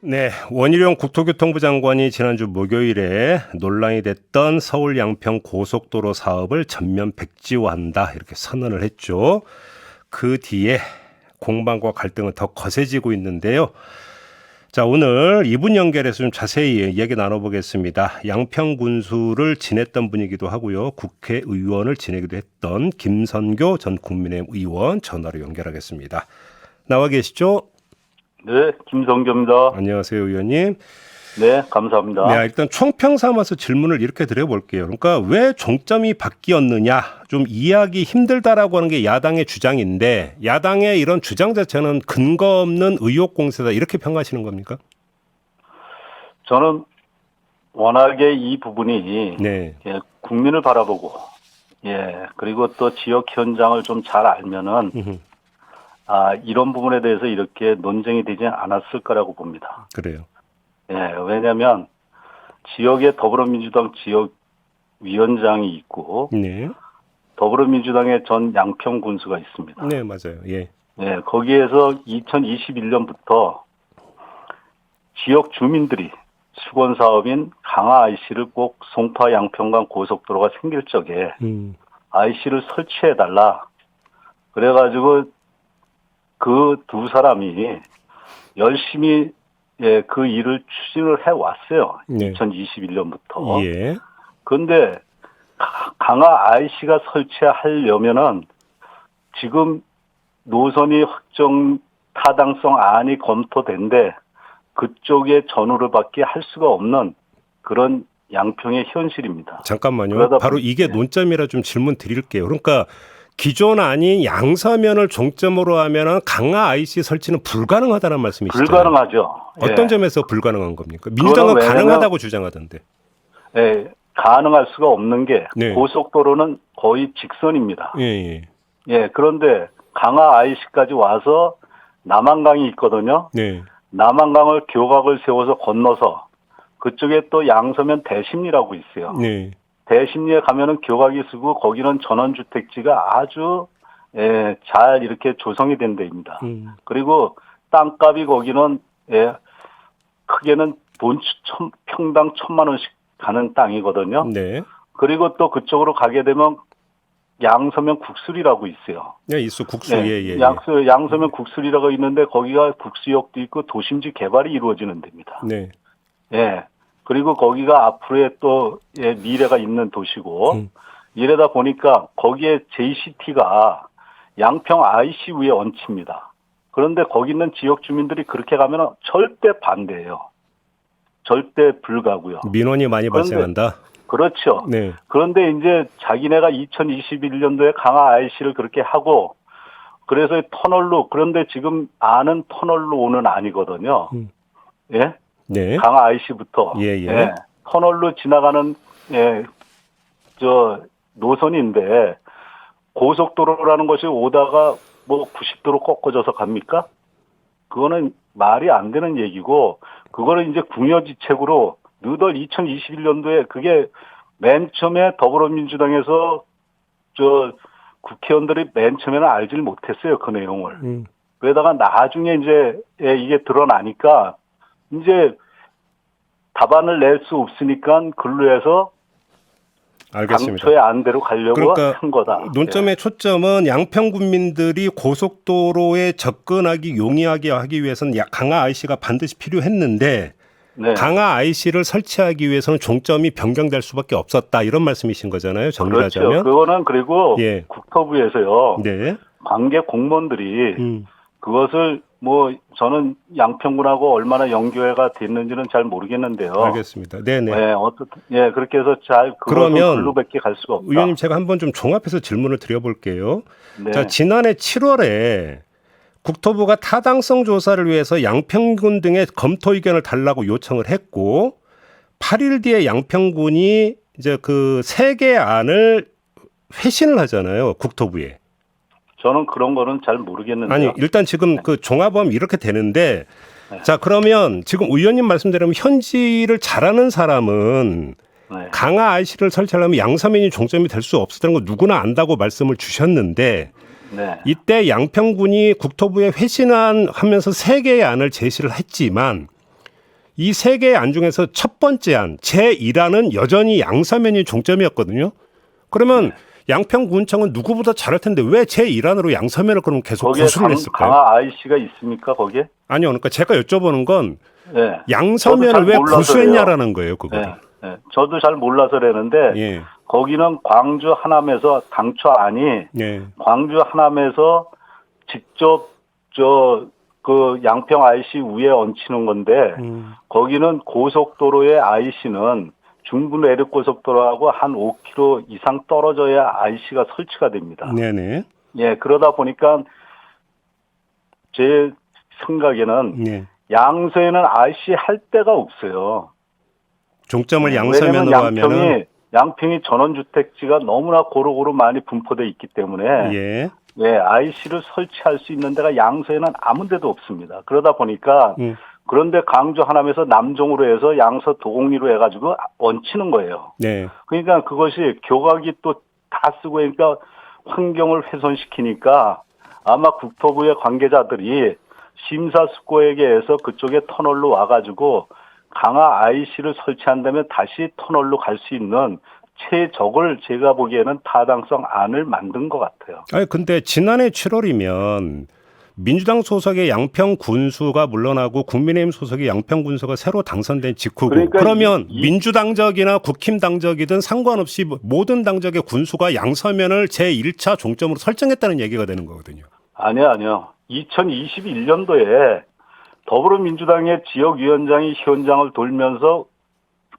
네, 원희룡 국토교통부 장관이 지난주 목요일에 논란이 됐던 서울 양평 고속도로 사업을 전면 백지화한다 이렇게 선언을 했죠. 그 뒤에 공방과 갈등은 더 거세지고 있는데요. 자, 오늘 이분 연결해서 좀 자세히 이야기 나눠보겠습니다. 양평 군수를 지냈던 분이기도 하고요. 국회의원을 지내기도 했던 김선교 전 국민의힘 의원 전화로 연결하겠습니다. 나와 계시죠? 네, 김성겸입니다. 안녕하세요, 의원님. 네, 감사합니다. 네, 일단 총평 삼아서 질문을 이렇게 드려볼게요. 그러니까 왜 종점이 바뀌었느냐, 좀 이해하기 힘들다라고 하는 게 야당의 주장인데 야당의 이런 주장 자체는 근거 없는 의혹 공세다 이렇게 평가하시는 겁니까? 저는 워낙에 이 부분이 네. 국민을 바라보고 그리고 또 지역 현장을 좀 잘 알면은 이런 부분에 대해서 이렇게 논쟁이 되지 않았을 거라고 봅니다. 그래요. 왜냐하면 지역에 더불어민주당 지역위원장이 있고 네. 더불어민주당의 전 양평 군수가 있습니다. 네, 맞아요. 예. 거기에서 2021년부터 지역 주민들이 수건 사업인 강화 IC를 꼭 송파 양평 간 고속도로가 생길 적에 IC를 설치해달라. 그래가지고 그 두 사람이 열심히 그 일을 추진을 해왔어요. 네. 2021년부터. 예. 그런데 강화 IC가 설치하려면은 지금 노선이 확정 타당성 안이 검토된데 그쪽에 전후를 받게 할 수가 없는 그런 양평의 현실입니다. 잠깐만요. 바로 이게 논점이라 좀 질문 드릴게요. 그러니까 기존 아닌 양서면을 종점으로 하면 강화 IC 설치는 불가능하다는 말씀이시죠? 불가능하죠. 어떤 점에서 불가능한 겁니까? 민주당은 가능하다고 주장하던데. 가능할 수가 없는 게 네. 고속도로는 거의 직선입니다. 예. 그런데 강화 IC까지 와서 남한강이 있거든요. 네. 남한강을 교각을 세워서 건너서 그쪽에 또 양서면 대심리라고 있어요. 네. 대심리에 가면은 교각이 쓰고 거기는 전원주택지가 아주 잘 이렇게 조성이 된 데입니다. 그리고 땅값이 거기는 크게는 평당 1,000만 원씩 가는 땅이거든요. 네. 그리고 또 그쪽으로 가게 되면 양서면 국수리라고 있어요. 네, 있어 국수. 양서면 국수리라고 있는데 거기가 국수역도 있고 도심지 개발이 이루어지는 데입니다. 네. 그리고 거기가 앞으로의 또 미래가 있는 도시고 이러다 보니까 거기에 JCT가 양평 IC 위에 얹힙니다. 그런데 거기 있는 지역 주민들이 그렇게 가면 절대 반대예요. 절대 불가고요. 민원이 많이 발생한다. 그렇죠. 네. 그런데 이제 자기네가 2021년도에 강화 IC를 그렇게 하고 그래서 터널로 그런데 지금 아는 터널로는 아니거든요. 네. 강화 IC부터 터널로 지나가는 노선인데 고속도로라는 것이 오다가 뭐 90도로 꺾어져서 갑니까? 그거는 말이 안 되는 얘기고 그거는 이제 궁여지책으로 너덜 2021년도에 그게 맨 처음에 더불어민주당에서 국회의원들이 맨 처음에는 알질 못했어요. 그 내용을. 그러다가 나중에 이제 이게 드러나니까 이제 답안을 낼 수 없으니까 근로해서 알겠습니다. 당초의 안대로 가려고 한 거다. 논점의 초점은 양평 군민들이 고속도로에 접근하기 용이하게 하기 위해서는 강화 IC가 반드시 필요했는데 강화 IC를 설치하기 위해서는 종점이 변경될 수밖에 없었다 이런 말씀이신 거잖아요. 정리를 하자면. 그렇죠. 그거는 그리고 국토부에서요. 관계 공무원들이 그것을 저는 양평군하고 얼마나 연계가 됐는지는 잘 모르겠는데요. 알겠습니다. 네네. 그렇게 해서 그러면 근로밖에 갈 수가 없다. 의원님 제가 한번 좀 종합해서 질문을 드려볼게요. 자, 지난해 7월에 국토부가 타당성 조사를 위해서 양평군 등의 검토 의견을 달라고 요청을 했고 8일 뒤에 양평군이 이제 그 3개 안을 회신을 하잖아요. 국토부에. 저는 그런 거는 잘 모르겠는데요. 아니, 일단 지금 그 종합하면 이렇게 되는데 자, 그러면 지금 의원님 말씀대로 현지를 잘하는 사람은 강화 IC를 설치하려면 양서면이 종점이 될 수 없었다는 거 누구나 안다고 말씀을 주셨는데 이때 양평군이 국토부에 회신하면서 3개의 안을 제시를 했지만 이 세 개의 안 중에서 첫 번째 안, 제1안은 여전히 양서면이 종점이었거든요. 그러면 양평군청은 누구보다 잘할 텐데 왜 제1안으로 양서면을 그럼 계속 거기에 고수를 했을까요? 강화 IC가 있습니까, 거기에? 아니요. 그러니까 제가 여쭤보는 건 네. 양서면을 왜 고수했냐라는 거예요, 그거를. 네. 네. 저도 잘 몰라서 그러는데 예. 거기는 광주 하남에서 당초 안이 예. 광주 하남에서 직접 그 양평 IC 위에 얹히는 건데 거기는 고속도로의 IC는 중부 내륙 고속도로하고 한 5km 이상 떨어져야 IC가 설치가 됩니다. 네네. 예, 그러다 보니까 제 생각에는 네. 양서에는 IC 할 데가 없어요. 종점을 네, 양서면으로 왜냐면 하면은 양평이 전원주택지가 너무나 고루고루 많이 분포돼 있기 때문에 예. 예, IC를 설치할 수 있는 데가 양서에는 아무 데도 없습니다. 그러다 보니까 그런데 강주 하남에서 남종으로 해서 양서 도곡리로 해가지고 얹히는 거예요. 네. 그러니까 그것이 교각이 또 다 쓰고 그러니까 환경을 훼손시키니까 아마 국토부의 관계자들이 심사숙고에게 해서 그쪽에 터널로 와가지고 강화 IC를 설치한다면 다시 터널로 갈 수 있는 최적을 제가 보기에는 타당성 안을 만든 것 같아요. 아니 근데 지난해 7월이면 민주당 소속의 양평 군수가 물러나고 국민의힘 소속의 양평 군수가 새로 당선된 직후고 그러니까 그러면 민주당적이나 국힘당적이든 상관없이 모든 당적의 군수가 양서면을 제1차 종점으로 설정했다는 얘기가 되는 거거든요. 아니요. 2021년도에 더불어민주당의 지역위원장이 현장을 돌면서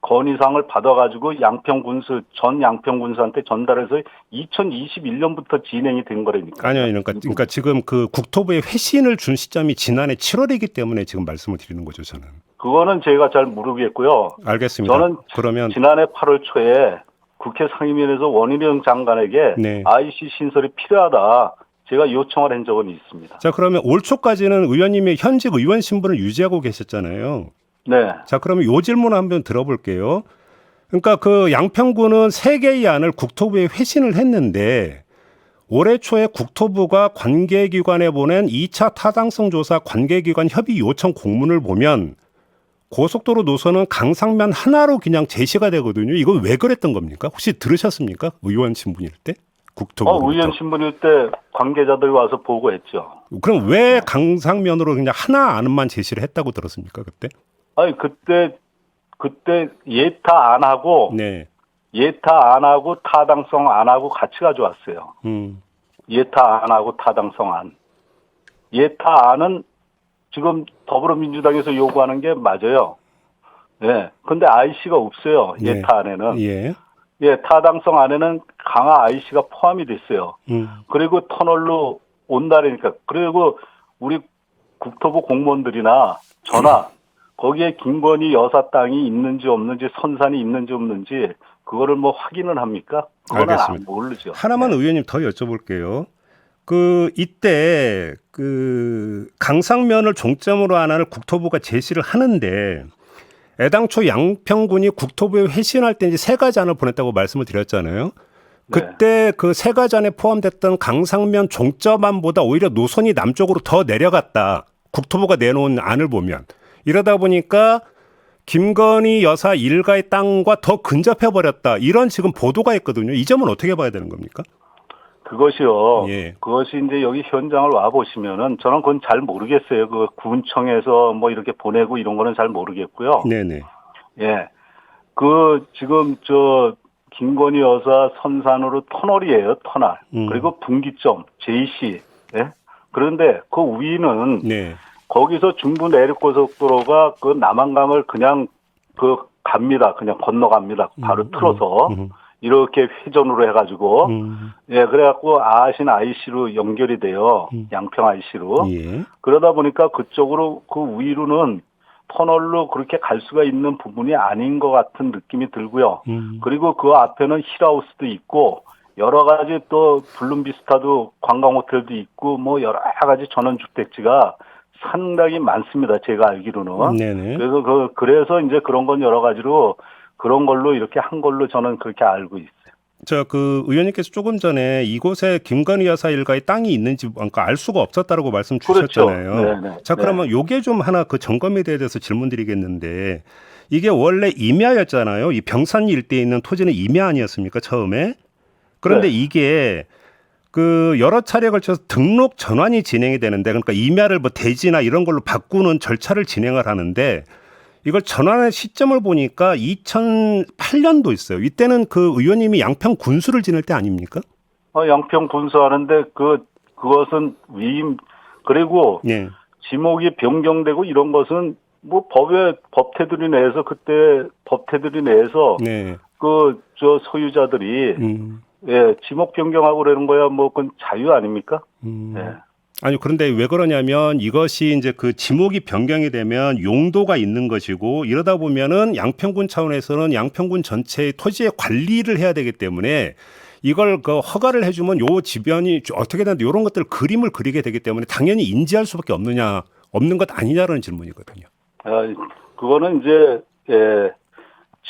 건의사항을 받아가지고 전 양평군수한테 전달해서 2021년부터 진행이 된 거라니까. 아니요. 그러니까 지금 그 국토부에 회신을 준 시점이 지난해 7월이기 때문에 지금 말씀을 드리는 거죠, 저는. 그거는 제가 잘 모르겠고요. 알겠습니다. 저는 그러면 지난해 8월 초에 국회 상임위원회에서 원희룡 장관에게 네. IC 신설이 필요하다. 제가 요청을 한 적은 있습니다. 자, 그러면 올 초까지는 의원님이 현직 의원 신분을 유지하고 계셨잖아요. 네. 자, 그러면 요 질문 한번 들어볼게요. 그러니까 그 양평구는 세 개의 안을 국토부에 회신을 했는데 올해 초에 국토부가 관계기관에 보낸 2차 타당성 조사 관계기관 협의 요청 공문을 보면 고속도로 노선은 강상면 하나로 그냥 제시가 되거든요. 이건 왜 그랬던 겁니까? 혹시 들으셨습니까? 의원 신분일 때? 국토부. 의원 신분일 때 관계자들이 와서 보고했죠. 그럼 왜 강상면으로 그냥 하나 안만 제시를 했다고 들었습니까? 그때? 아니 그때 예타 안하고 네. 예타 안하고 타당성 안하고 같이 가져왔어요. 예타 안하고 타당성 안. 예타 안은 지금 더불어민주당에서 요구하는 게 맞아요. 네. 근데 IC가 없어요. 네. 예타 안에는. 예. 예, 타당성 안에는 강화 IC가 포함이 됐어요. 그리고 터널로 온다니까. 그리고 우리 국토부 공무원들이나 저나 거기에 김건희 여사 땅이 있는지 없는지 선산이 있는지 없는지 그거를 뭐 확인을 합니까? 그거는 알겠습니다. 모르죠. 하나만 의원님 더 여쭤볼게요. 이때 강상면을 종점으로 하나를 국토부가 제시를 하는데 애당초 양평군이 국토부에 회신할 때 이제 세 가지 안을 보냈다고 말씀을 드렸잖아요. 그때 그 세 가지 안에 포함됐던 강상면 종점안보다 오히려 노선이 남쪽으로 더 내려갔다. 국토부가 내놓은 안을 보면. 이러다 보니까 김건희 여사 일가의 땅과 더 근접해 버렸다. 이런 지금 보도가 있거든요. 이 점은 어떻게 봐야 되는 겁니까? 그것이요. 예. 그것이 이제 여기 현장을 와 보시면은 저는 그건 잘 모르겠어요. 그 군청에서 뭐 이렇게 보내고 이런 거는 잘 모르겠고요. 네네. 예. 지금 김건희 여사 선산으로 터널이에요. 터널. 그리고 분기점 JC. 예. 그런데 그 위는 네. 거기서 중부 내륙고속도로가 그 남한강을 그냥 갑니다. 그냥 건너갑니다. 바로 틀어서. 이렇게 회전으로 해가지고, 예, 그래갖고 아신 IC로 연결이 돼요. 양평 IC로. 예. 그러다 보니까 그쪽으로, 그 위로는 터널로 그렇게 갈 수가 있는 부분이 아닌 것 같은 느낌이 들고요. 그리고 그 앞에는 힐하우스도 있고, 여러 가지 또 블룸비스타도 관광호텔도 있고, 뭐 여러 가지 전원주택지가 상당히 많습니다. 제가 알기로는. 네네. 그래서 이제 그런 건 여러 가지로 그런 걸로 이렇게 한 걸로 저는 그렇게 알고 있어요. 그 의원님께서 조금 전에 이곳에 김건희 여사 일가의 땅이 있는지 그러니까 알 수가 없었다라고 말씀 주셨잖아요. 그렇죠. 네네. 자, 그러면 요게 좀 하나 그 점검에 대해서 질문드리겠는데 이게 원래 임야였잖아요. 이 병산 일대에 있는 토지는 임야 아니었습니까, 처음에? 그런데 네. 이게 그 여러 차례에 걸쳐서 등록 전환이 진행이 되는데 그러니까 임야를 뭐 대지나 이런 걸로 바꾸는 절차를 진행을 하는데 이걸 전환의 시점을 보니까 2008년도 있어요. 이때는 그 의원님이 양평 군수를 지낼 때 아닙니까? 양평 분수하는데 그것은 위임 그리고 예. 지목이 변경되고 이런 것은 뭐 법 테두리 내에서 그때 법 테두리 내에서 네. 저 소유자들이 예, 지목 변경하고 그러는 거야 뭐 그건 자유 아닙니까? 예. 아니 그런데 왜 그러냐면 이것이 이제 그 지목이 변경이 되면 용도가 있는 것이고 이러다 보면은 양평군 차원에서는 양평군 전체의 토지의 관리를 해야 되기 때문에 이걸 그 허가를 해주면 요 지변이 어떻게든 이런 것들 그림을 그리게 되기 때문에 당연히 인지할 수밖에 없는 것 아니냐라는 질문이거든요. 그거는 이제 예,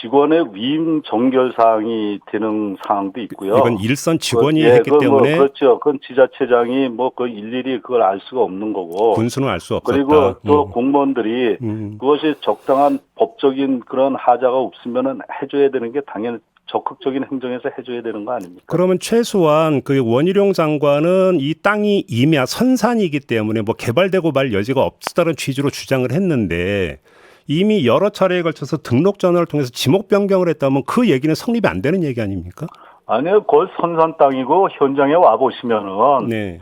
직원의 위임 정결 사항이 되는 사항도 있고요. 이건 일선 직원이 예, 했기 때문에 그렇죠. 그건 지자체장이 뭐 그 일일이 그걸 알 수가 없는 거고. 군수는 알 수 없었다. 그리고 또 공무원들이 그것이 적당한 법적인 그런 하자가 없으면은 해줘야 되는 게 당연히 적극적인 행정에서 해줘야 되는 거 아닙니까? 그러면 최소한 그 원희룡 장관은 이 땅이 임야 선산이기 때문에 뭐 개발되고 말 여지가 없다는 취지로 주장을 했는데 이미 여러 차례에 걸쳐서 등록 전환을 통해서 지목 변경을 했다면 그 얘기는 성립이 안 되는 얘기 아닙니까? 아니요, 그걸 선산 땅이고 현장에 와 보시면은 네.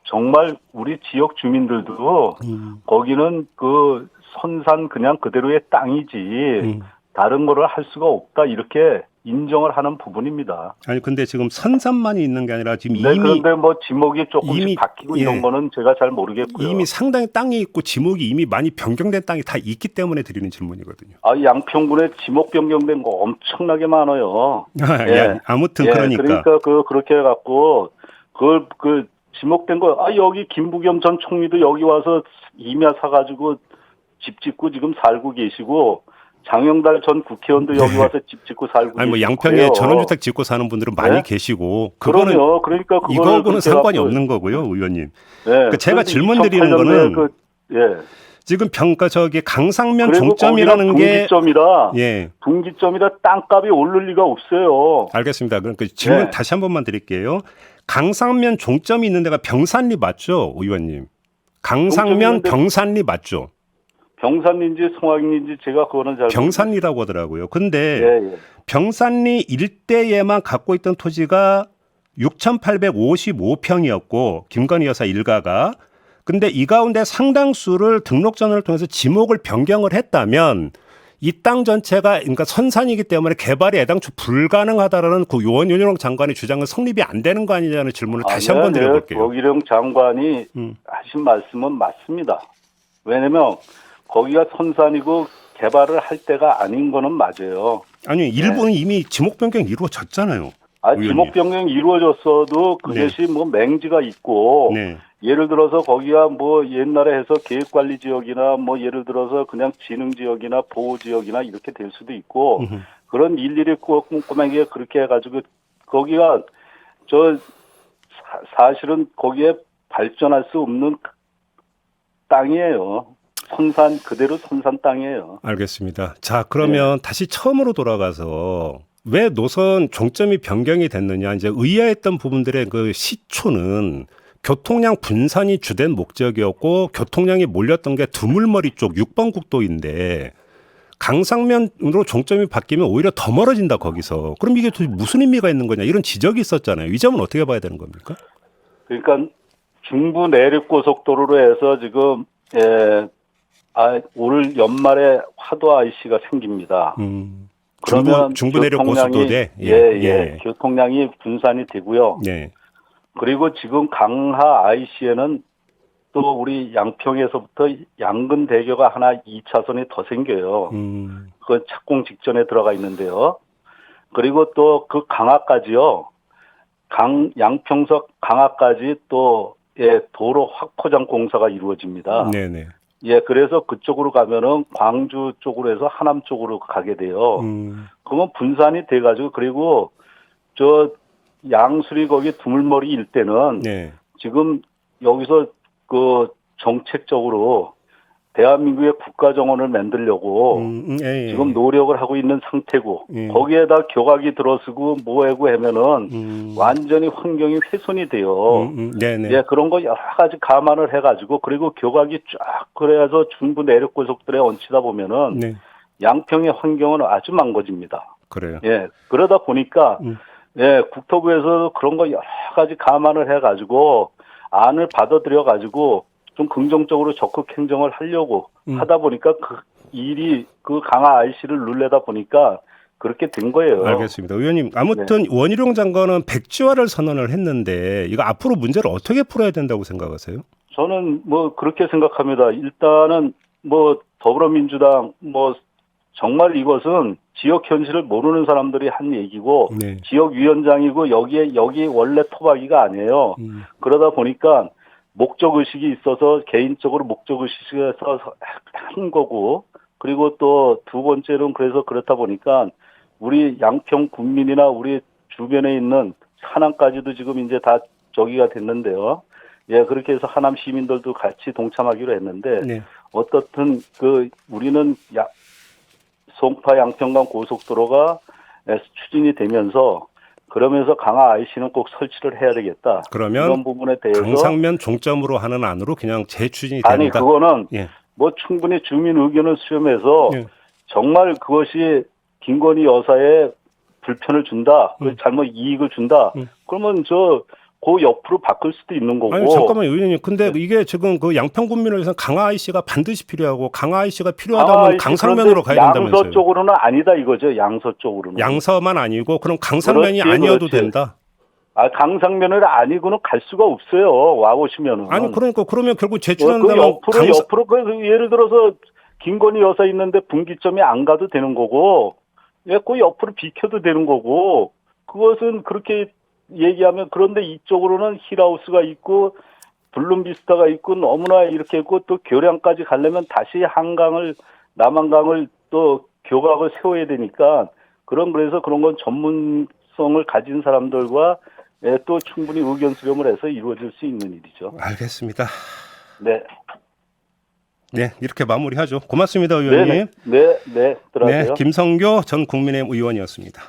정말 우리 지역 주민들도 거기는 그 선산 그냥 그대로의 땅이지 다른 거를 할 수가 없다 이렇게 인정을 하는 부분입니다. 아니 근데 지금 선산만이 있는 게 아니라 지금 네, 이미 그런데 뭐 지목이 조금씩 이미 바뀌고 예. 이런 거는 제가 잘 모르겠고요. 이미 상당히 땅이 있고 지목이 이미 많이 변경된 땅이 다 있기 때문에 드리는 질문이거든요. 양평군에 지목 변경된 거 엄청나게 많아요. 예. 아무튼 그러니까 그렇게 해갖고 그 지목된 거 여기 김부겸 전 총리도 여기 와서 임야 사가지고 집 짓고 지금 살고 계시고 장영달 전 국회의원도 여기 와서 집 짓고 살고 아니 뭐 계시고 양평에 그래요. 전원주택 짓고 사는 분들은 많이 네? 계시고 그거는 그럼요. 그러니까 이거하고는 상관이 없는 거고요, 의원님. 네. 그러니까 제가 질문 드리는 거는 예. 지금 저기 강상면 그리고 종점이라는 거기가 게 분기점이라 땅값이 오를 리가 없어요. 알겠습니다. 그러니까 질문 네. 다시 한 번만 드릴게요. 강상면 종점이 있는 데가 병산리 맞죠, 의원님? 강상면 병산리 맞죠? 병산리인지 송악리인지 제가 그거는 잘 병산리라고 하더라고요. 근데 예. 병산리 일대에만 갖고 있던 토지가 6,855평이었고 김건희 여사 일가가 근데 이 가운데 상당수를 등록 전환을 통해서 지목을 변경을 했다면 이 땅 전체가 그러니까 선산이기 때문에 개발이 애당초 불가능하다라는 그 원희룡 장관의 주장은 성립이 안 되는 거 아니냐는 질문을 다시 한번 드려볼게요. 원희룡 장관이 하신 말씀은 맞습니다. 왜냐면 거기가 선산이고 개발을 할 때가 아닌 거는 맞아요. 아니 일본은 이미 지목 변경이 이루어졌잖아요. 지목 변경이 이루어졌어도 그것이 뭐 맹지가 있고 예를 들어서 거기가 뭐 옛날에 해서 계획관리 지역이나 뭐 예를 들어서 그냥 진흥 지역이나 보호 지역이나 이렇게 될 수도 있고 그런 일일이 꼼꼼하게 그렇게 해가지고 거기가 사실은 거기에 발전할 수 없는 땅이에요. 그대로 선산 땅이에요. 알겠습니다. 자, 그러면 다시 처음으로 돌아가서 왜 노선 종점이 변경이 됐느냐. 이제 의아했던 부분들의 그 시초는 교통량 분산이 주된 목적이었고 교통량이 몰렸던 게 두물머리 쪽 6번 국도인데 강상면으로 종점이 바뀌면 오히려 더 멀어진다 거기서. 그럼 이게 도대체 무슨 의미가 있는 거냐 이런 지적이 있었잖아요. 이 점은 어떻게 봐야 되는 겁니까? 그러니까 중부 내륙고속도로로 해서 지금 올 연말에 화도 IC가 생깁니다. 그러면 중부 내륙 고속도로에 교통량이 분산이 되고요. 그리고 지금 강하 IC에는 또 우리 양평에서부터 양근대교가 하나 2차선이 더 생겨요. 그 착공 직전에 들어가 있는데요. 그리고 또 그 강화까지요. 양평서 강화까지 또 도로 확포장 공사가 이루어집니다. 네네. 그래서 그쪽으로 가면은 광주 쪽으로 해서 하남 쪽으로 가게 돼요. 그러면 분산이 돼가지고 그리고 저 양수리 거기 두물머리 일대는 네. 지금 여기서 그 정책적으로 대한민국의 국가정원을 만들려고 예, 예. 지금 노력을 하고 있는 상태고 예. 거기에다 교각이 들어서고 뭐하고 하면은 완전히 환경이 훼손이 돼요. 네네. 예, 그런 거 여러 가지 감안을 해가지고 그리고 교각이 쫙 그래서 중부 내륙 고속도로에 얹히다 보면은 네. 양평의 환경은 아주 망가집니다. 그래요. 예, 그러다 보니까 예, 국토부에서 그런 거 여러 가지 감안을 해가지고 안을 받아들여가지고 좀 긍정적으로 적극 행정을 하려고 하다 보니까 그 일이 그 강화 IC를 누르다 보니까 그렇게 된 거예요. 알겠습니다. 의원님, 아무튼 원희룡 장관은 백지화를 선언을 했는데 이거 앞으로 문제를 어떻게 풀어야 된다고 생각하세요? 저는 뭐 그렇게 생각합니다. 일단은 뭐 더불어민주당 뭐 정말 이것은 지역 현실을 모르는 사람들이 한 얘기고 네. 지역위원장이고 여기 원래 토박이가 아니에요. 그러다 보니까 목적의식이 있어서 개인적으로 목적의식에서 한 거고 그리고 또 두 번째로는 그래서 그렇다 보니까 우리 양평 군민이나 우리 주변에 있는 하남까지도 지금 이제 다 저기가 됐는데요. 예, 그렇게 해서 하남 시민들도 같이 동참하기로 했는데 네. 어떻든 그 우리는 송파 양평간 고속도로가 추진이 되면서 그러면서 강화 IC는 꼭 설치를 해야 되겠다. 그러면 이런 부분에 대해서 강상면 종점으로 하는 안으로 그냥 재추진이 아니 됩니다. 그거는 예. 뭐 충분히 주민 의견을 수렴해서 예. 정말 그것이 김건희 여사의 불편을 준다, 잘못 이익을 준다. 그러면 그 옆으로 바꿀 수도 있는 거고. 아니 잠깐만요, 의원님. 근데 이게 지금 그 양평 군민을 위해서 강화 IC가 반드시 필요하고 강화 IC가 필요하다면 강상면으로 가야 된다면서요. 양서 쪽으로는 아니다 이거죠. 양서 쪽으로는. 양서만 아니고 그럼 강상면이 그렇지, 아니어도 그렇지. 된다. 아, 강상면을 아니고는 갈 수가 없어요. 와 보시면은. 아니 그러니까 그러면 결국 그 재출한다면 옆으로 그 예를 들어서 김건희 여사 있는데 분기점이 안 가도 되는 거고, 예, 그 옆으로 비켜도 되는 거고, 그것은 그렇게 얘기하면 그런데 이쪽으로는 힐하우스가 있고 블룸비스타가 있고 너무나 이렇게 있고 또 교량까지 가려면 다시 남한강을 또 교각을 세워야 되니까 그래서 그런 건 전문성을 가진 사람들과 예, 또 충분히 의견 수렴을 해서 이루어질 수 있는 일이죠. 알겠습니다. 네. 네, 이렇게 마무리하죠. 고맙습니다, 의원님. 네, 들어가세요. 네, 김성교 전 국민의힘 의원이었습니다.